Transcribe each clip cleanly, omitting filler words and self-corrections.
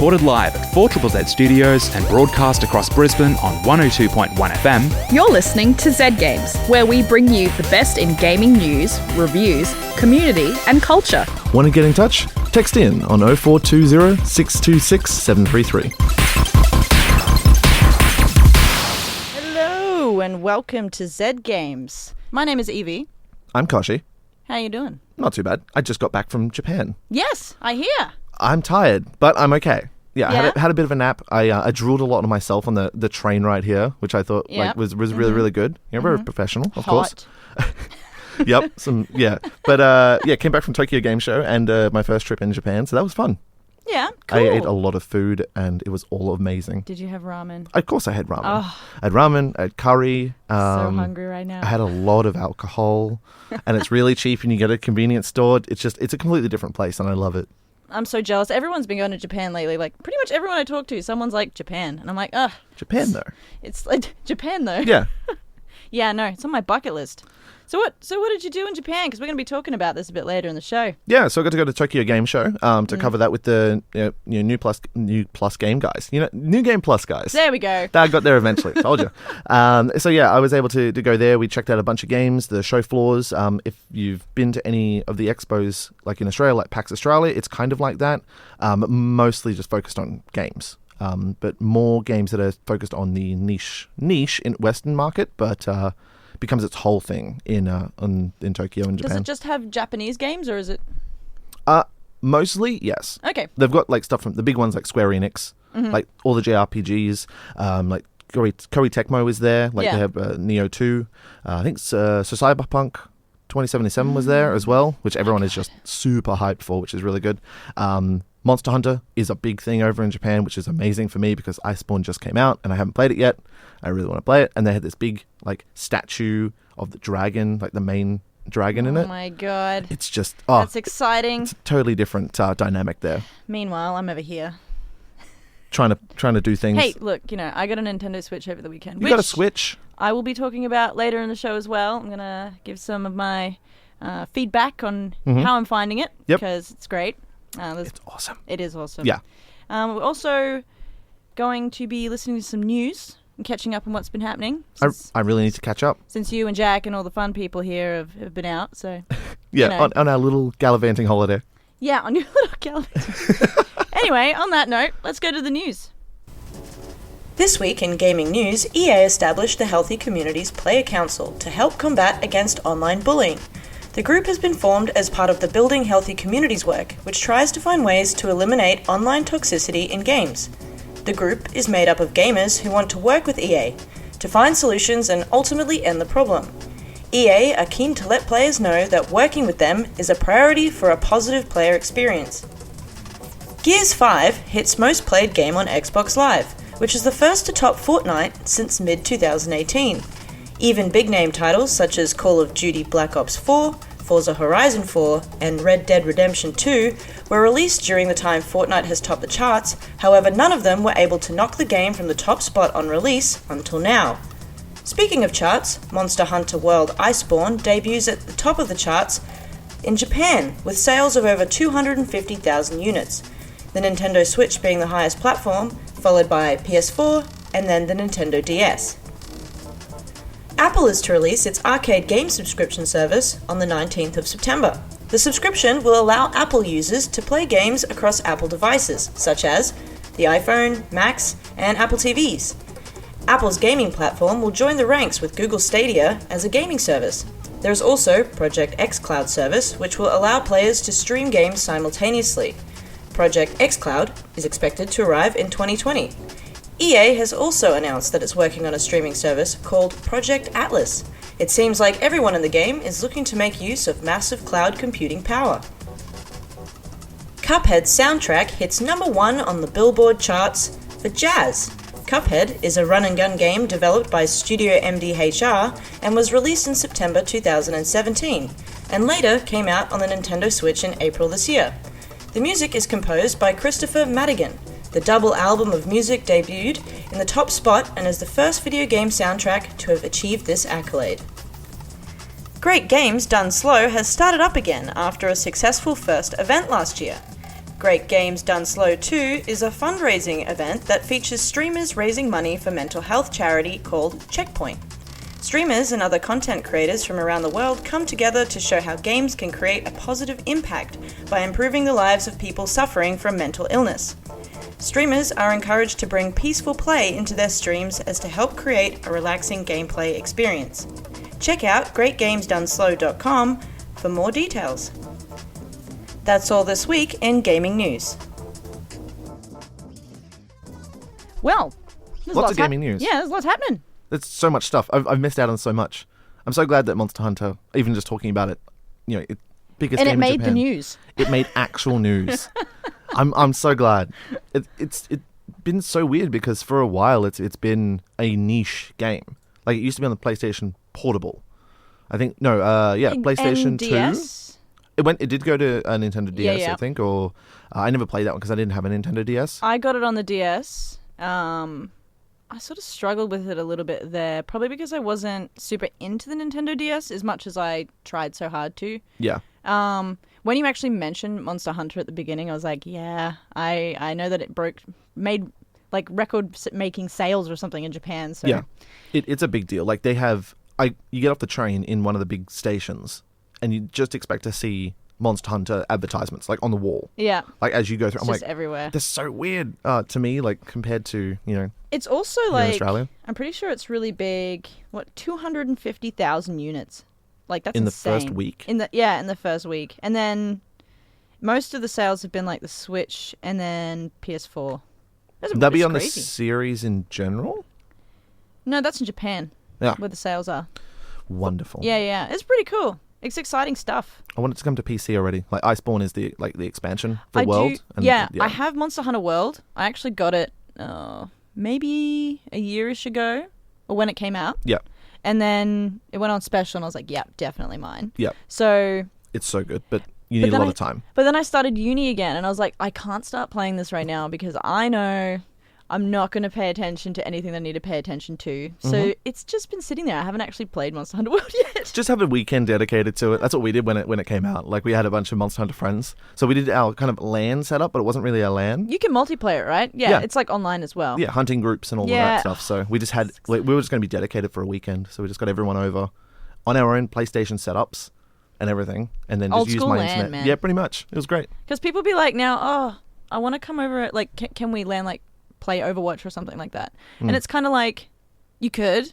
recorded live at 4ZZZ Studios and broadcast across Brisbane on 102.1 FM. You're listening to Z Games, where we bring you the best in gaming news, reviews, community, and culture. Want to get in touch? Text in on 0420 626 733. Hello and welcome to Z Games. My name is Evie. I'm Kochie. How you doing? Not too bad. I just got back from Japan. Yes, I hear. I'm tired, but I'm okay. Yeah, Yeah? I had a bit of a nap. I drooled a lot on myself on the train ride here, which I thought Yep. was really, really good. You're very professional, of course. Hot. Yep. But came back from Tokyo Game Show and my first trip in Japan, so that was fun. Yeah, cool. I ate a lot of food and it was all amazing. Did you have ramen? Of course I had ramen. Oh. I had ramen, I had curry. So hungry right now. I had a lot of alcohol and it's really cheap and you get it at a convenience store. It's a completely different place and I love it. I'm so jealous. Everyone's been going to Japan lately. Like, pretty much everyone I talk to, someone's like, Japan. And I'm like, ugh. Japan though. It's like, Japan though. Yeah. Yeah, no, it's on my bucket list. So what did you do in Japan? Because we're going to be talking about this a bit later in the show. Yeah, so I got to go to Tokyo Game Show to cover that with the new plus game guys. New Game Plus guys. There we go. I got there eventually. Told you. So yeah, I was able to go there. We checked out a bunch of games, the show floors. If you've been to any of the expos, like in Australia, like PAX Australia, it's kind of like that. Mostly just focused on games. But more games that are focused on the niche in Western market, but becomes its whole thing in Tokyo and Japan. Does it just have Japanese games or is it? Mostly, yes. Okay. They've got like stuff from the big ones like Square Enix, like all the JRPGs, like Koei Tecmo is there, like Yeah. they have Neo 2. I think so Cyberpunk 2077 was there as well, which everyone is just super hyped for, which is really good. Monster Hunter is a big thing over in Japan, which is amazing for me because Iceborne just came out and I haven't played it yet. I really want to play it. And they had this big like statue of the dragon, like the main dragon in it. Oh my god. It's just, That's exciting. it's a totally different dynamic there. Meanwhile, I'm over here. Trying to do things. Hey, look, I got a Nintendo Switch over the weekend. You got a Switch? I will be talking about later in the show as well. I'm going to give some of my feedback on how I'm finding it. Yep. Because it's great. It's awesome. It is awesome. Yeah. We're also going to be listening to some news and catching up on what's been happening. I really need to catch up. Since you and Jack and all the fun people here have been out, so... Yeah, on our little gallivanting holiday. Yeah, on your little gallery. Anyway, on that note, let's go to the news. This week in gaming news, EA established the Healthy Communities Player Council to help combat against online bullying. The group has been formed as part of the Building Healthy Communities work, which tries to find ways to eliminate online toxicity in games. The group is made up of gamers who want to work with EA to find solutions and ultimately end the problem. EA are keen to let players know that working with them is a priority for a positive player experience. Gears 5 hits most played game on Xbox Live, which is the first to top Fortnite since mid-2018. Even big-name titles such as Call of Duty Black Ops 4, Forza Horizon 4, and Red Dead Redemption 2 were released during the time Fortnite has topped the charts, however none of them were able to knock the game from the top spot on release until now. Speaking of charts, Monster Hunter World Iceborne debuts at the top of the charts in Japan with sales of over 250,000 units, the Nintendo Switch being the highest platform, followed by PS4 and then the Nintendo DS. Apple is to release its arcade game subscription service on the 19th of September. The subscription will allow Apple users to play games across Apple devices, such as the iPhone, Macs, and Apple TVs. Apple's gaming platform will join the ranks with Google Stadia as a gaming service. There is also Project xCloud service, which will allow players to stream games simultaneously. Project xCloud is expected to arrive in 2020. EA has also announced that it's working on a streaming service called Project Atlas. It seems like everyone in the game is looking to make use of massive cloud computing power. Cuphead's soundtrack hits number 1 on the Billboard charts for jazz. Cuphead is a run-and-gun game developed by Studio MDHR and was released in September 2017, and later came out on the Nintendo Switch in April this year. The music is composed by Christopher Madigan. The double album of music debuted in the top spot and is the first video game soundtrack to have achieved this accolade. Great Games Done Slow has started up again after a successful first event last year. Great Games Done Slow 2 is a fundraising event that features streamers raising money for mental health charity called Checkpoint. Streamers and other content creators from around the world come together to show how games can create a positive impact by improving the lives of people suffering from mental illness. Streamers are encouraged to bring peaceful play into their streams as to help create a relaxing gameplay experience. Check out greatgamesdoneslow.com for more details. That's all this week in gaming news. Well, there's Lots of gaming news. Yeah, there's lots happening. There's so much stuff. I've missed out on so much. I'm so glad that Monster Hunter, even just talking about it, biggest And game it made in Japan. the news. It made actual news. I'm so glad. It's been so weird because for a while it's been a niche game. Like it used to be on the PlayStation Portable. I think PlayStation 2. DS? It did go to a Nintendo DS, Yeah. I think, or I never played that one because I didn't have a Nintendo DS. I got it on the DS. I sort of struggled with it a little bit there, probably because I wasn't super into the Nintendo DS as much as I tried so hard to. Yeah. When you actually mentioned Monster Hunter at the beginning, I was like, yeah, I know that it made like record-making sales or something in Japan. So Yeah, it's a big deal. Like they have, you get off the train in one of the big stations, and you just expect to see Monster Hunter advertisements like on the wall. Yeah. Like as you go through, It's I'm just like, everywhere. They're so weird to me. Like compared to It's also in like Australia. I'm pretty sure it's really big. What 250,000 units? Like that's in the insane. first week. In the first week, and then most of the sales have been like the Switch and then PS4. That'd be on crazy. the series in general. No, that's in Japan. Yeah. Where the sales are. Wonderful. Yeah. It's pretty cool. It's exciting stuff. I want it to come to PC already. Like Iceborne is the expansion for I World. do. I have Monster Hunter World. I actually got it maybe a year-ish ago, or when it came out. Yeah. And then it went on special, and I was like, "Yep, definitely mine." Yeah. So It's so good, but you need a lot of time. But then I started uni again, and I was like, I can't start playing this right now because I know I'm not going to pay attention to anything that I need to pay attention to. So it's just been sitting there. I haven't actually played Monster Hunter World yet. Just have a weekend dedicated to it. That's what we did when it came out. Like we had a bunch of Monster Hunter friends, so we did our kind of LAN setup, but it wasn't really a LAN. You can multiplayer it, right? Yeah, it's like online as well. Yeah, hunting groups and all of that stuff. So we just had we were just going to be dedicated for a weekend. So we just got everyone over on our own PlayStation setups and everything, and then Old just use school my LAN, internet. man. Yeah, pretty much. It was great. Because people be like, now, I want to come over. Like, can we LAN like play Overwatch or something like that? And it's kind of like, you could,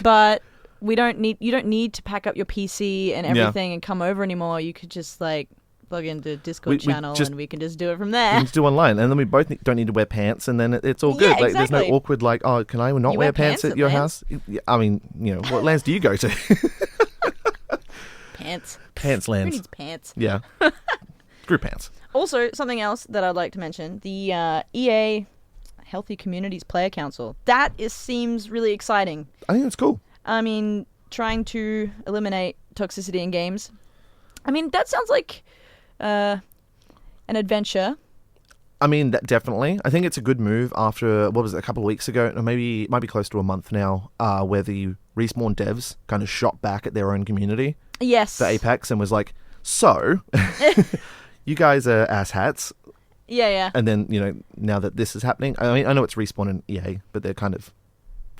but you don't need to pack up your PC and everything and come over anymore. You could just like plug into Discord channel and we can just do it from We there. can just do online, and then we both don't need to wear pants, and then it's all good. Yeah, Like there's no exactly. awkward like, oh, can I not You wear wear pants pants at at your LAN? house? I mean, what LANs do you go to? Pants. Pants Who LANs. needs pants? Yeah. Group pants. Also, something else that I'd like to mention, the EA Healthy Communities Player Council. That seems really exciting. I think that's cool. I mean, trying to eliminate toxicity in games. I mean, that sounds like an adventure. I mean, that definitely. I think it's a good move after, what was it, a couple of weeks ago, or maybe it might be close to a month now, where the Respawn devs kind of shot back at their own community Yes. for Apex and was like, so, you guys are asshats. Yeah. And then, now that this is happening, I mean, I know it's Respawn and EA, but they're kind of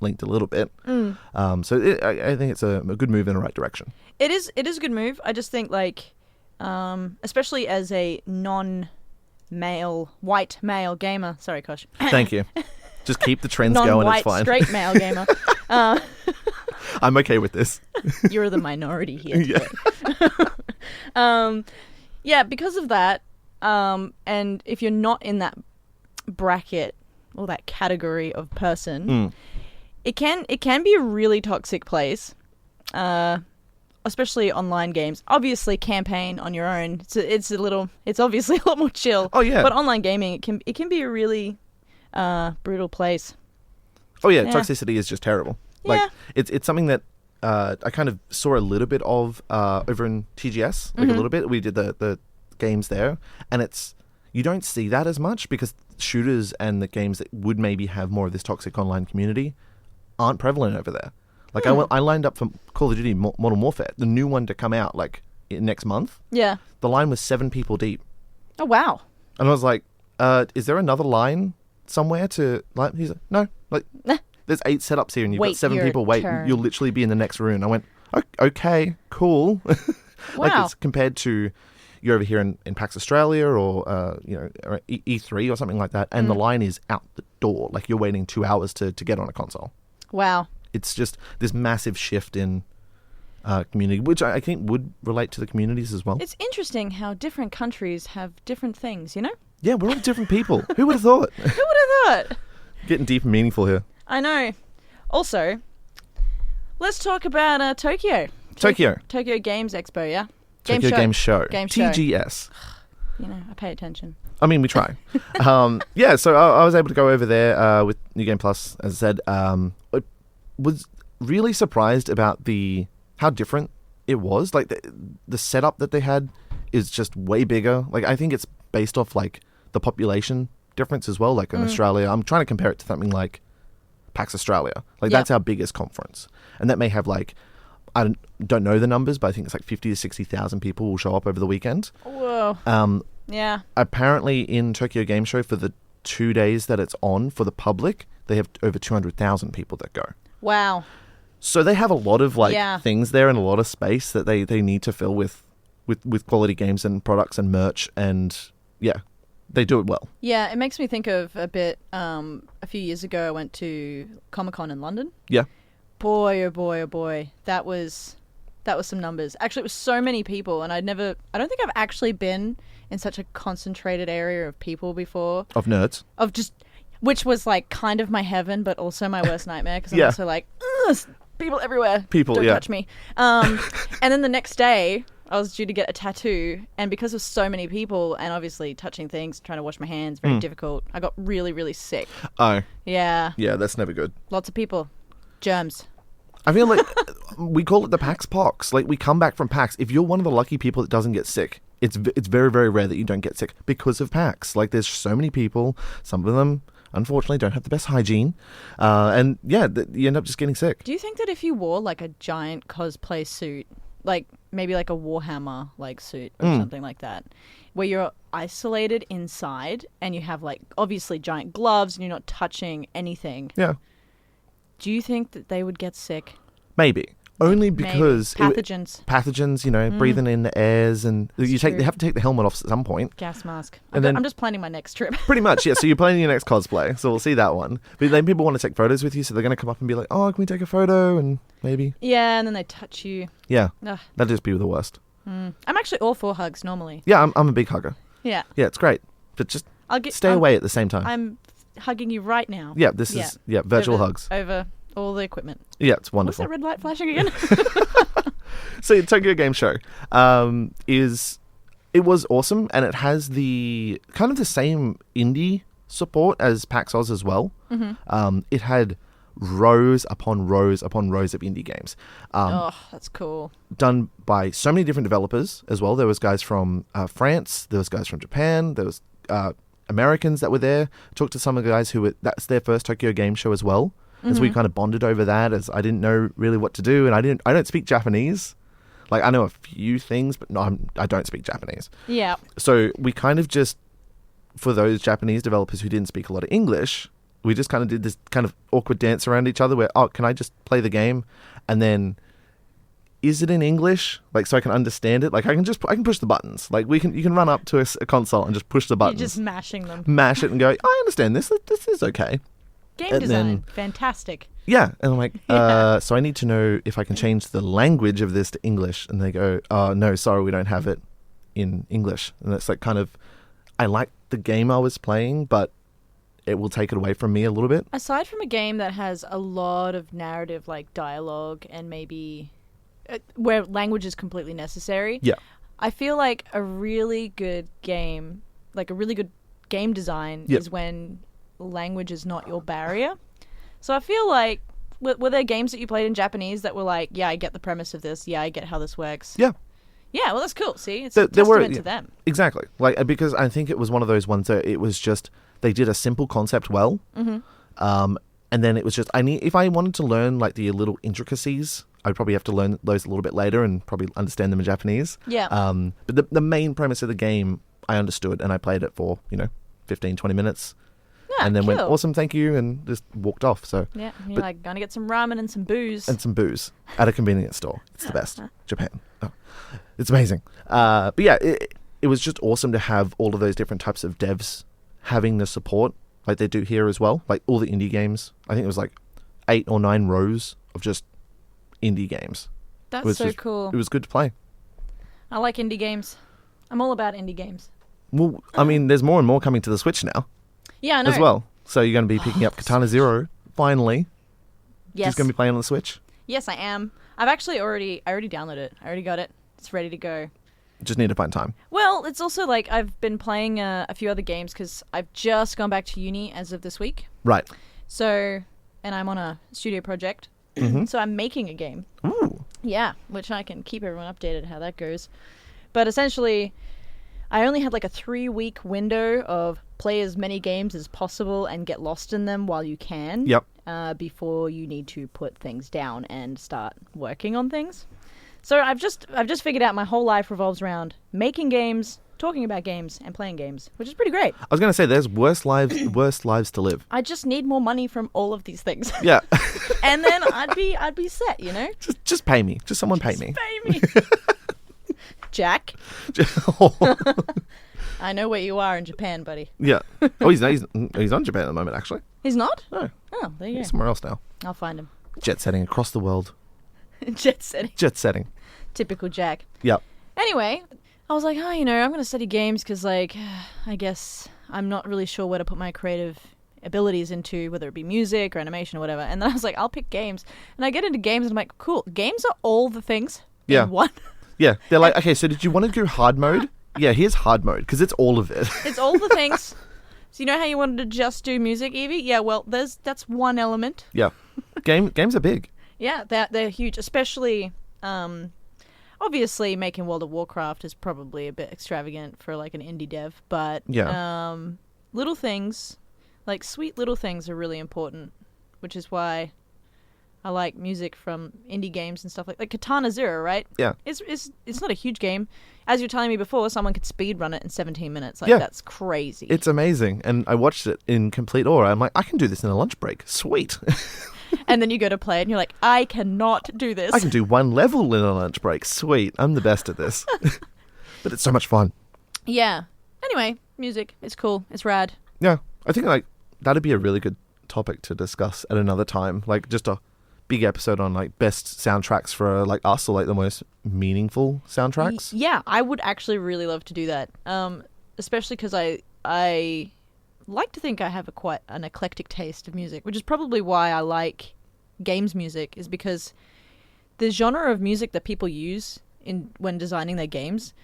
linked a little bit. I think it's a good move in the right direction. It is a good move. I just think, like, especially as a white male gamer. Sorry, Kosh. Thank you. Just keep the trends going, Non-white, it's fine. straight male gamer. I'm okay with this. You're the minority here today. Yeah, because of that, and if you're not in that bracket or that category of person, it can be a really toxic place, especially online games. Obviously, campaign on your own, it's obviously a lot more chill. Oh yeah, but online gaming, it can be a really brutal place. Oh yeah, Yeah. toxicity is just terrible. Like Yeah. it's something that I kind of saw a little bit of over in TGS, like a little bit. We did the games there, and you don't see that as much because shooters and the games that would maybe have more of this toxic online community aren't prevalent over there. Like I lined up for Call of Duty Modern Warfare, the new one to come out like next month. Yeah. The line was 7 people deep. Oh wow. And I was like, is there another line somewhere to, like, he's like, no, like, there's 8 setups here and you've got Wait 7 your people wait. turn. You'll literally be in the next room. I went, okay, cool. Like, Wow. it's compared to you're over here in PAX Australia or, or E3 or something like that, and the line is out the door. Like, you're waiting 2 hours to get on a console. Wow. It's just this massive shift in community, which I think would relate to the communities as well. It's interesting how different countries have different things, you know? Yeah, we're all different people. Who would have thought? Who would have thought? Getting deep and meaningful here. I know. Also, let's talk about Tokyo. Tokyo Games Expo, yeah? Tokyo Game Show. Game Show. TGS. You know, I pay attention. I mean, we try. Yeah, so I was able to go over there with New Game Plus, as I said. I was really surprised about how different it was. Like, the setup that they had is just way bigger. Like, I think it's based off, like, the population difference as well. Like, in Australia, I'm trying to compare it to something like PAX Australia. Like, that's our biggest conference. And that may have, like, I don't know the numbers, but I think it's like 50 to 60,000 people will show up over the weekend. Whoa. Yeah. Apparently, in Tokyo Game Show, for the 2 days that it's on for the public, they have over 200,000 people that go. Wow. So they have a lot of things there and a lot of space that they need to fill with quality games and products and merch, and yeah, they do it well. Yeah, it makes me think of a bit. A few years ago, I went to Comic-Con in London. Yeah. Boy, oh boy, oh boy, that was some numbers. Actually, it was so many people, and I don't think I've actually been in such a concentrated area of people before. Of nerds. Which was like kind of my heaven, but also my worst nightmare, because I'm Yeah. also like, ugh, people everywhere. People, Don't yeah. touch me. And then the next day, I was due to get a tattoo, and because of so many people, and obviously touching things, trying to wash my hands, very difficult, I got really, really sick. Oh. Yeah. Yeah, that's never good. Lots of people. Germs. I feel like we call it the PAX pox. Like, we come back from PAX. If you're one of the lucky people that doesn't get sick, it's very, very rare that you don't get sick because of PAX. Like, there's so many people. Some of them, unfortunately, don't have the best hygiene. And yeah, you end up just getting sick. Do you think that if you wore like a giant cosplay suit, like maybe like a Warhammer like suit or something like that, where you're isolated inside and you have like obviously giant gloves and you're not touching anything, Yeah. do you think that they would get sick? Maybe. Only because Pathogens. Breathing in the airs, and That's they true. have to take the helmet off at some point. Gas mask. And then- I'm just planning my next trip. Pretty much, yeah. So you're planning your next cosplay, so we'll see that one. But then people want to take photos with you, so they're going to come up and be like, "Oh, can we take a photo?" And maybe, Yeah, and then they touch you. yeah, Ugh. that'd just be the worst. I'm actually all for hugs normally. Yeah, I'm a big hugger. Yeah. Yeah, it's great, but just I'll get stay away at the same time. I'm hugging you right now. Yeah, this is virtual hugs. Over all the equipment. Yeah, it's What's wonderful. that red light flashing again? So Tokyo Game Show it was awesome, and it has the kind of the same indie support as PAX Oz as well. It had rows upon rows upon rows of indie games. Oh, that's cool. Done by so many different developers as well. There was guys from France, there was guys from Japan, there was Americans that were there. Talked to some of the guys that's their first Tokyo Game Show as well. As we kind of bonded over that, as I didn't know really what to do, and I don't speak Japanese. Like, I know a few things, but no, I don't speak Japanese. Yeah. So we kind of just, for those Japanese developers who didn't speak a lot of English, we just kind of did this kind of awkward dance around each other where, oh, can I just play the game? And then, is it in English? Like, so I can understand it? Like, I can push the buttons. Like, you can run up to a console and just push the buttons. You're just mashing them. Mash it and go, I understand this. This is okay. Game And design. then- Fantastic. Yeah. And I'm like, Yeah. so I need to know if I can change the language of this to English. And they go, no, sorry, we don't have it in English. And it's like kind of, I like the game I was playing, but it will take it away from me a little bit. Aside from a game that has a lot of narrative, like dialogue, and maybe where language is completely necessary, Yeah. I feel like a really good game, like a really good game design, Yep. is when language is not your barrier. So I feel like, were there games that you played in Japanese that were like, yeah, I get the premise of this, yeah, I get how this works? Yeah. Yeah, well, that's cool. See, it's There- a there were- testament to them. Exactly. Like, because I think it was one of those ones that it was just, they did a simple concept well. And then it was just, if I wanted to learn like the little intricacies, I'd probably have to learn those a little bit later and probably understand them in Japanese. Yeah. But the main premise of the game, I understood, and I played it for 15, 20 minutes. Yeah, And then went, cool. awesome, thank you, and just walked off. So Yeah, you're but- like, gonna get some ramen and some booze. and some booze at a convenience store. It's the best. Japan. Oh, it's amazing. But yeah, it was just awesome to have all of those different types of devs having the support like they do here as well. Like all the indie games. I think it was like 8 or 9 rows of just indie games. That's was so just- cool. It was good to play. I like indie games. I'm all about indie games. Well, I mean, there's more and more coming to the Switch now Yeah, I know. as well. So you're going to be picking up Katana Zero finally. Yes. Just going to be playing on the Switch. Yes, I am. I've actually already downloaded it. I already got it. It's ready to go. Just need to find time. Well, it's also like I've been playing a few other games because I've just gone back to uni as of this week. Right. So, and I'm on a studio project. So I'm making a game. Ooh. Yeah, which I can keep everyone updated how that goes. But essentially, I only had like a 3-week window of play as many games as possible and get lost in them while you can. Yep. Before you need to put things down and start working on things. So I've just figured out my whole life revolves around making games, talking about games, and playing games, which is pretty great. I was going to say, there's worse lives to live. I just need more money from all of these things. Yeah. And then I'd be set, you know? just pay me. Just someone pay me. Pay me. Jack, I know where you are in Japan, buddy. Yeah. Oh, he's on Japan at the moment, actually. He's not? No, Oh, there you he's go. somewhere else now. I'll find him. Jet setting across the world. Jet setting. Jet setting. Typical Jack. Yep. Anyway, I was like, I'm going to study games because, like, I guess I'm not really sure where to put my creative abilities into, whether it be music or animation or whatever. And then I was like, I'll pick games. And I get into games and I'm like, cool, games are all the things Yeah. in one. Yeah. They're like, okay, so did you want to do hard mode? Yeah, here's hard mode, because it's all of it. It's all the things. So you know how you wanted to just do music, Evie? Yeah, well, that's one element. Yeah. Games are big. Yeah, they're huge, especially... obviously, making World of Warcraft is probably a bit extravagant for like an indie dev, but Yeah. little things, like sweet little things, are really important, which is why I like music from indie games and stuff like Katana Zero, right? Yeah. It's not a huge game. As you were telling me before, someone could speed run it in 17 minutes. Like Yeah. that's crazy. It's amazing. And I watched it in complete awe. I'm like, I can do this in a lunch break. Sweet. And then you go to play it and you're like, I cannot do this. I can do one level in a lunch break. Sweet. I'm the best at this. But it's so much fun. Yeah. Anyway, music. It's cool. It's rad. Yeah. I think like that'd be a really good topic to discuss at another time. Like just a big episode on like best soundtracks for like us, or like the most meaningful soundtracks. Yeah, I would actually really love to do that. Especially because I like to think I have quite an eclectic taste of music, which is probably why I like games music, is because the genre of music that people use when designing their games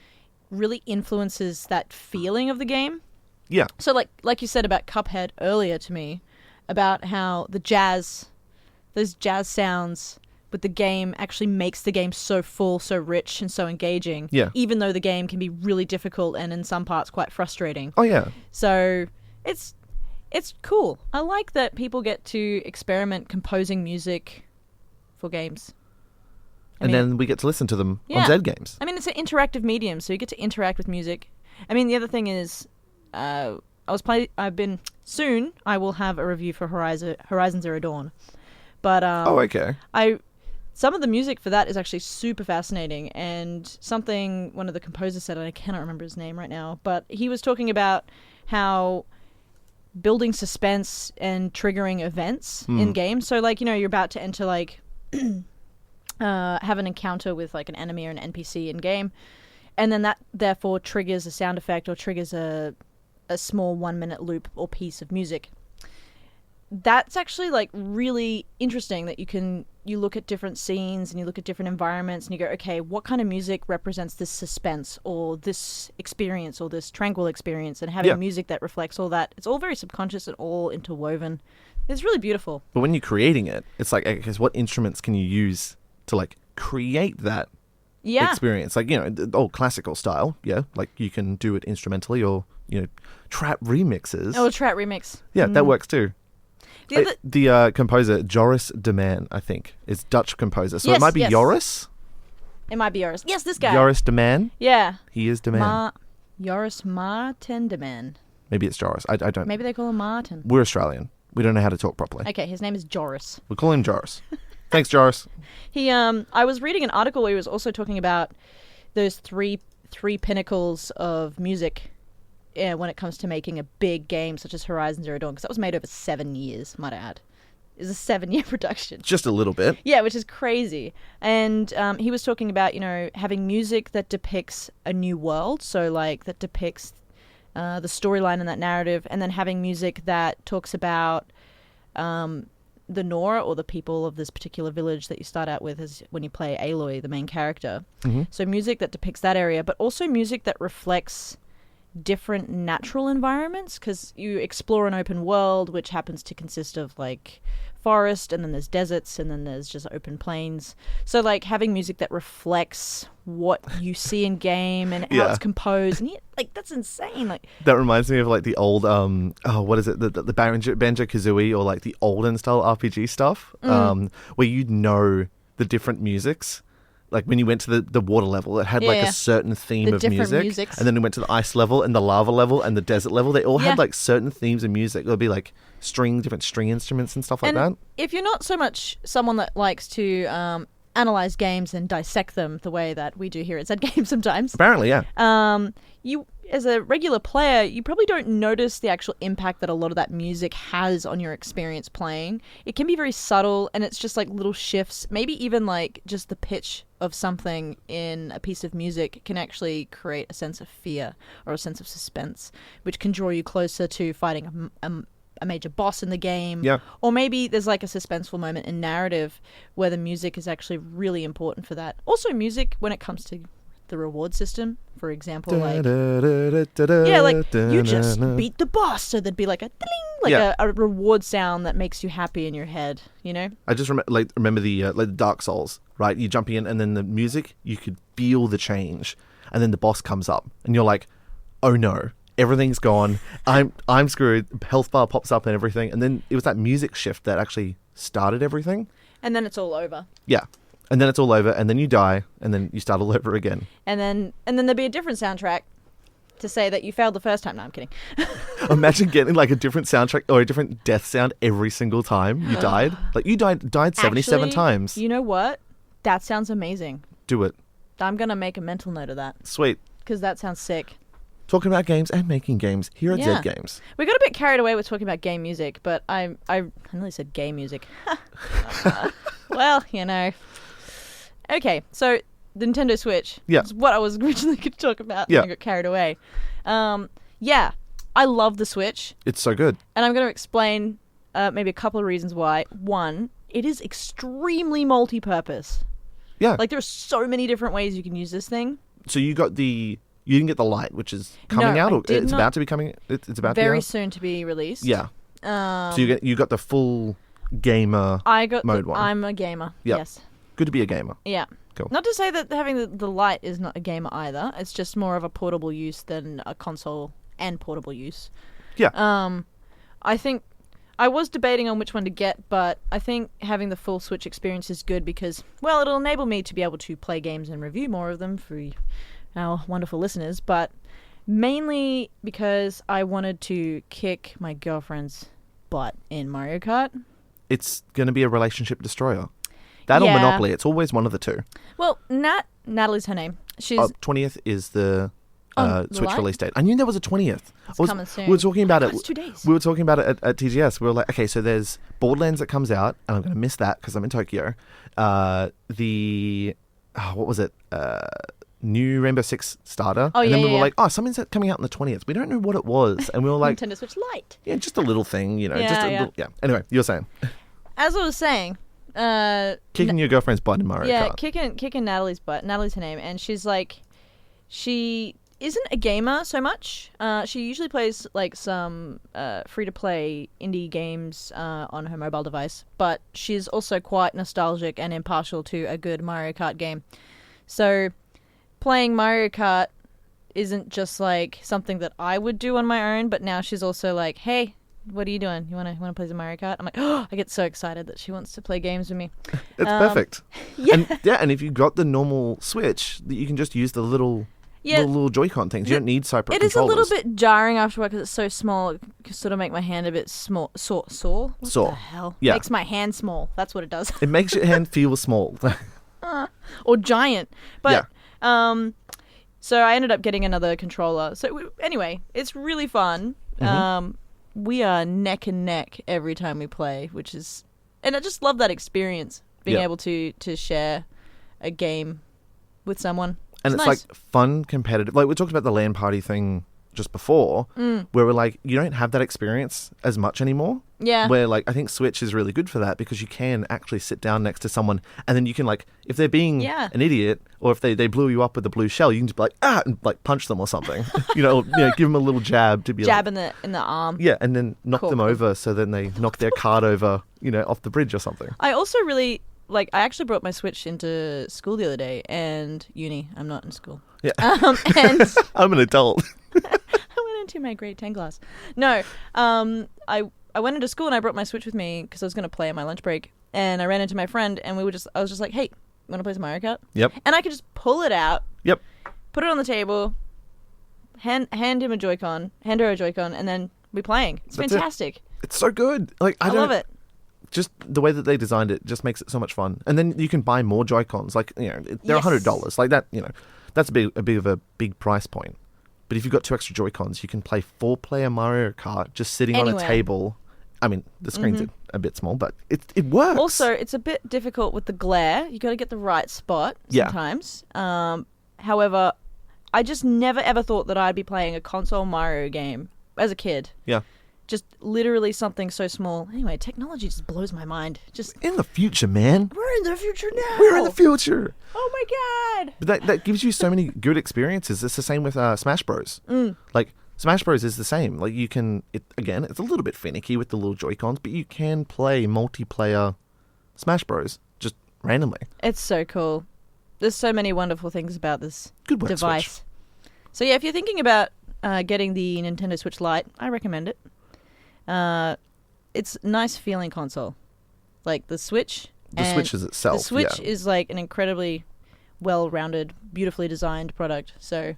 really influences that feeling of the game. Yeah. So like you said about Cuphead earlier to me, about how those jazz sounds with the game actually makes the game so full, so rich, and so engaging. Yeah. Even though the game can be really difficult and in some parts quite frustrating. Oh yeah. So it's cool. I like that people get to experiment composing music for games. And then we get to listen to them on Yeah. Zed Games. I mean, it's an interactive medium, so you get to interact with music. I mean, the other thing is, soon I will have a review for Horizon Zero Dawn. But Oh, okay. some of the music for that is actually super fascinating, and something one of the composers said, and I cannot remember his name right now, but he was talking about how building suspense and triggering events in games. So like, you're about to enter like have an encounter with like an enemy or an NPC in game, and then that therefore triggers a sound effect or triggers a small 1-minute loop or piece of music. That's actually like really interesting that you look at different scenes and you look at different environments and you go, okay, what kind of music represents this suspense or this experience or this tranquil experience, and having music that reflects all that. It's all very subconscious and all interwoven. It's really beautiful. But when you're creating it, it's like, okay, so what instruments can you use to like create that experience? Like, all classical style. Yeah. Like you can do it instrumentally, or, trap remixes. Oh, a trap remix. Yeah, that works too. The The composer, Joris de Man, I think, is Dutch composer. So Yes, it might be yes. Joris. It might be yours. Yes, this guy. Joris de Man. Yeah. He is de Man. Joris Martendeman. Maybe it's Joris. I don't. Maybe they call him Martin. We're Australian. We don't know how to talk properly. Okay, his name is Joris. We'll call him Joris. Thanks, Joris. I was reading an article where he was also talking about those three pinnacles of music when it comes to making a big game such as Horizon Zero Dawn, because that was made over 7 years, might I add. It was a 7-year production. Just a little bit. Yeah, which is crazy. And he was talking about, having music that depicts a new world, so like that depicts the storyline in that narrative, and then having music that talks about the Nora, or the people of this particular village that you start out with as when you play Aloy, the main character. Mm-hmm. So music that depicts that area, but also music that reflects different natural environments, because you explore an open world which happens to consist of like forest, and then there's deserts, and then there's just open plains. So like having music that reflects what you see in game and how it's composed, and like that's insane. Like that reminds me of like the old what is it, the Banjo-Kazooie, or like the olden style RPG stuff, where the different musics. Like when you went to the water level, it had like a certain theme of music. And then we went to the ice level and the lava level and the desert level. They all had like certain themes of music. There'll be like different string instruments and stuff like that. If you're not so much someone that likes to analyze games and dissect them the way that we do here at Zed Games sometimes. Apparently, yeah. You, as a regular player, you probably don't notice the actual impact that a lot of that music has on your experience playing. It can be very subtle, and it's just like little shifts. Maybe even like just the pitch of something in a piece of music can actually create a sense of fear or a sense of suspense, which can draw you closer to fighting a major boss in the game. Yeah. Or maybe there's like a suspenseful moment in narrative where the music is actually really important for that. Also music when it comes to the reward system, for example, like you just beat the boss, so there'd be like a ding, like a reward sound that makes you happy in your head, I just remember the Dark Souls, right? You're jumping in, and then the music, you could feel the change, and then the boss comes up, and you're like, oh no, everything's gone, I'm screwed. Health bar pops up and everything, and then it was that music shift that actually started everything, and then it's all over. Yeah. And then it's all over, and then you die, and then you start all over again. And then there'd be a different soundtrack to say that you failed the first time. No, I'm kidding. Imagine getting like a different soundtrack or a different death sound every single time you died. Like you died 77 times. You know what? That sounds amazing. Do it. I'm gonna make a mental note of that. Sweet. Because that sounds sick. Talking about games and making games here at Zed Games. We got a bit carried away with talking about game music, but I nearly said gay music. Well, Okay, so the Nintendo Switch is what I was originally going to talk about, and I got carried away. I love the Switch. It's so good. And I'm going to explain maybe a couple of reasons why. One, it is extremely multi-purpose. Yeah. Like, there are so many different ways you can use this thing. So you didn't get the Lite, which is coming out, or it's about to be coming. It's about to be out? Very soon to be released. Yeah. So you got the full gamer mode one. I'm a gamer. Yep. Yes. Good to be a gamer. Yeah. Cool. Not to say that having the Lite is not a gamer either. It's just more of a portable use than a console and portable use. Yeah. I think I was debating on which one to get, but I think having the full Switch experience is good because, well, it'll enable me to be able to play games and review more of them for our wonderful listeners, but mainly because I wanted to kick my girlfriend's butt in Mario Kart. It's going to be a relationship destroyer. That or Monopoly. It's always one of the two. Well, Natalie's her name. She's 20th is the Switch Light? release date. I knew there was a 20th. It's coming soon. We were talking about it. It's 2 days. We were talking about it at TGS. We were like, okay, so there's Borderlands that comes out, and I'm going to miss that because I'm in Tokyo. What was it? New Rainbow Six starter. Oh, and yeah, then we were yeah. like, something's coming out on the 20th. We don't know what it was. And we were like... Nintendo Switch Lite. Yeah, just a little thing, Yeah, just a little... Yeah. Anyway, you were saying. As I was saying... kicking your girlfriend's butt in Mario Kart. Yeah, kicking Natalie's butt. Natalie's her name. And she's like... She isn't a gamer so much. She usually plays like some free-to-play indie games on her mobile device. But she's also quite nostalgic and impartial to a good Mario Kart game. So... Playing Mario Kart isn't just like something that I would do on my own, but now she's also like, "Hey, what are you doing? You wanna play some Mario Kart?" I'm like, "Oh!" I get so excited that she wants to play games with me. It's perfect. Yeah, and if you've got the normal Switch, you can just use the little Yeah. little Joy-Con things. You don't need separate It is a controllers. little bit jarring after work because it's so small. It can sort of make my hand a bit small. Sore? What Sore. the hell? Yeah. Makes my hand small. That's what it does. It makes your hand feel small. Or giant. But, Yeah. so I ended up getting another controller. So anyway, it's really fun. We are neck and neck every time we play, which is... And I just love that experience, being Yeah. able to share a game with someone. And it's nice. like fun, competitive. Like we talked about the LAN party thing just before, where we're like, you don't have that experience as much anymore. Yeah. Where like I think Switch is really good for that because you can actually sit down next to someone and then you can like, if they're being an idiot or if they blew you up with a blue shell, you can just be like, and like punch them or something. Or, give them a little jab to be Jab like, in the arm. yeah, and then knock Cool. them over so then they knock their card over, off the bridge or something. I also really... I actually brought my Switch into school the other day and uni. I'm not in school. Yeah. And I'm an adult. I went into my grade 10 class. No, I went into school and I brought my Switch with me because I was going to play on my lunch break. And I ran into my friend and I was just like, hey, you want to play some Mario Kart? Yep. And I could just pull it out, Yep. put it on the table, hand her a Joy-Con, and then be playing. It's That's it. fantastic. It's so good. Like I love it. Just the way that they designed it just makes it so much fun. And then you can buy more Joy-Cons. Like, they're Yes. $100. Like that, that's a bit of a big price point. But if you've got 2 extra Joy-Cons, you can play 4-player Mario Kart just sitting on a Anywhere. table. I mean, the screen's a bit small, but it works. Also, it's a bit difficult with the glare. You got to get the right spot Yeah. sometimes. However, I just never ever thought that I'd be playing a console Mario game as a kid. Yeah. Just literally something so small. Anyway, technology just blows my mind. Just In the future, man. we're in the future now. We're in the future. Oh my god. But that gives you so many good experiences. It's the same with Smash Bros. Like, Smash Bros is the same. Like, you can... Again, it's a little bit finicky with the little Joy-Cons, but you can play multiplayer Smash Bros. Just randomly. It's so cool. There's so many wonderful things about this Good work, device. Switch. So yeah, if you're thinking about getting the Nintendo Switch Lite, I recommend it. It's a nice feeling console. Like the Switch. The Switch is itself, The Switch yeah. is like an incredibly well-rounded, beautifully designed product. So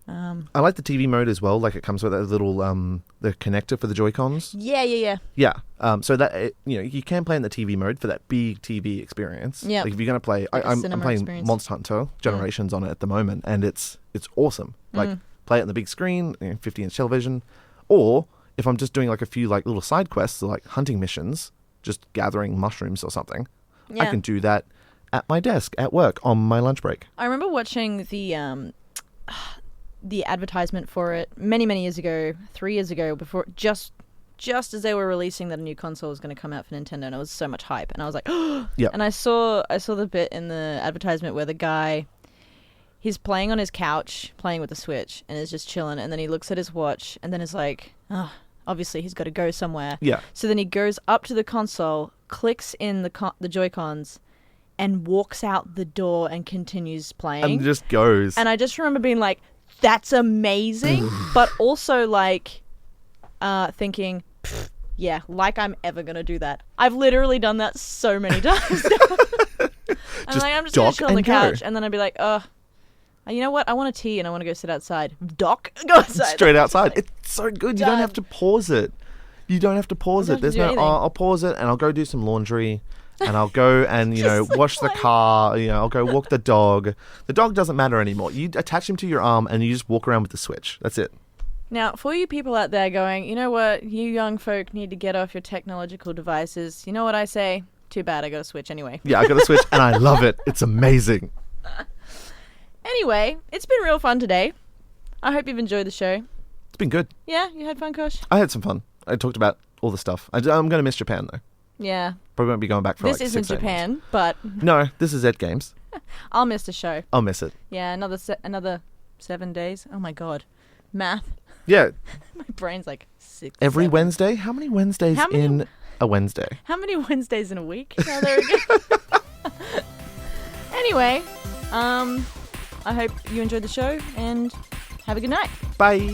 I like the TV mode as well. Like, it comes with that little the connector for the Joy-Cons. yeah. Yeah. So that you can play in the TV mode for that big TV experience. Yep. Like, if you're gonna play, Like a I'm cinema playing experience. Monster Hunter Generations on it at the moment, and it's awesome. Like, play it on the big screen, 50-inch television, or if I'm just doing like a few like little side quests, or like hunting missions, just gathering mushrooms or something, I Yeah. can do that at my desk at work on my lunch break. I remember watching the advertisement for it many years ago, 3 years ago, before just as they were releasing that a new console was going to come out for Nintendo, and it was so much hype, and I was like, Yep. And I saw the bit in the advertisement where the guy, he's playing on his couch, playing with the Switch, and is just chilling, and then he looks at his watch, and then is like, obviously he's got to go somewhere. Yeah. So then he goes up to the console, clicks in the Joy-Cons, and walks out the door and continues playing. And just goes. And I just remember being like, that's amazing, but also like thinking, yeah, like I'm ever going to do that. I've literally done that so many times. I'm like, I'm just going dock to chill on the and go. couch. And then I'd be like, you know what? I want a tea and I want to go sit outside. Dock? Go outside. Straight outside. It's so good. You don't Done. have to pause it. You don't have to pause don't it. have to There's do no, anything. I'll pause it and I'll go do some laundry and I'll go and, Just like wash the play. car. I'll go walk the dog. The dog doesn't matter anymore. You attach him to your arm and you just walk around with the Switch. That's it. Now, for you people out there going, you know what? You young folk need to get off your technological devices. You know what I say? Too bad, I got a Switch anyway. Yeah, I got a Switch and I love it. It's amazing. Anyway, it's been real fun today. I hope you've enjoyed the show. It's been good. Yeah, you had fun, Kosh? I had some fun. I talked about all the stuff. I'm going to miss Japan, though. Yeah. Probably won't be going back for This like isn't 6 8 months. Japan, but No, this is Ed Games. I'll miss the show. I'll miss it. Yeah, another 7 days. Oh my god. Math. Yeah, My brain's like 6. every 7. Wednesday. How many Wednesdays How many- in a Wednesday? How many Wednesdays in a week? Oh, there we go. Anyway, I hope you enjoyed the show and have a good night. Bye.